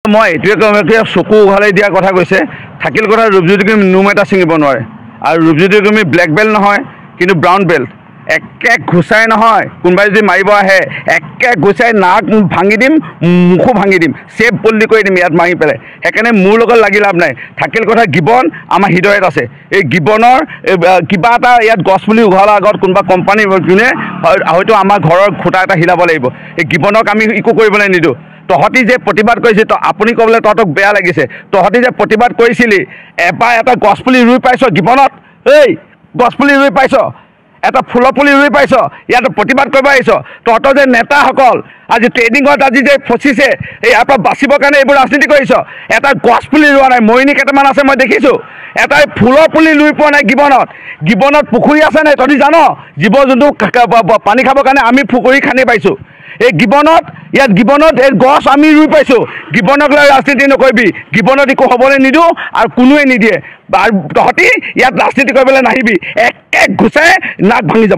মই এইটোৱে চকু উঘালাই দিয়াৰ কথা কৈছে থাকিল কথা ৰূপজ্যোতি কুৰ্মী নোম এটা ছিঙিব নোৱাৰে আৰু ৰূপজ্যোতি কুৰ্মী ব্লেক বেল্ট নহয় কিন্তু ব্ৰাউন বেল্ট একে ঘুচাই নহয় কোনোবাই যদি মাৰিব আহে একে ঘুচাই নাক ভাঙি দিম মুখো ভাঙি দিম চেপ পল্লি কৰি দিম ইয়াত মাৰি পেলাই সেইকাৰণে মোৰ লগত লাগি লাভ নাই থাকিল কথা গিবন আমাৰ হৃদয়ত আছে এই গিবনৰ কিবা এটা ইয়াত গছ পুলি উঘালাৰ আগত কোনোবা কোম্পানী যোনে হয়তো আমাৰ ঘৰৰ খুঁটা এটা হিলাব লাগিব এই গিবনক আমি একো কৰিবলৈ নিদিওঁ তহঁতি যে প্ৰতিবাদ কৰিছে আপুনি ক'বলৈ তহঁতক বেয়া লাগিছে তহঁতি যে প্ৰতিবাদ কৰিছিলি এবাৰ এটা গছপুলি ৰুই পাইছ গিবনত এই গছপুলি ৰুই পাইছ এটা ফুলৰ পুলি ৰুই পাইছ ইয়াত প্ৰতিবাদ কৰিব আহিছ তহঁতৰ যে নেতাসকল আজি ট্ৰেইনিঙত আজি যে ফচিছে ইয়াৰ পৰা বাচিবৰ কাৰণে এইবোৰ ৰাজনীতি কৰিছ এটা গছপুলি ৰোৱা নাই মৰিনী কেইটামান আছে মই দেখিছোঁ এটা ফুলৰ পুলি ৰুই পোৱা নাই গিবনত পুখুৰী আছে নাই তহঁতি জান জীৱ জন্তু পানী খাবৰ কাৰণে আমি পুখুৰী খান্দি পাইছোঁ এই গিবনত এই গছ আমি ৰুই পাইছোঁ গিবনক লৈ ৰাজনীতি নকৰিবি গিবনত একো হ'বলৈ নিদিওঁ আৰু কোনোৱে নিদিয়ে আৰু তহঁতি ইয়াত ৰাজনীতি কৰিবলৈ নাহিবি এক ঘুচাই নাক ভাঙি যাব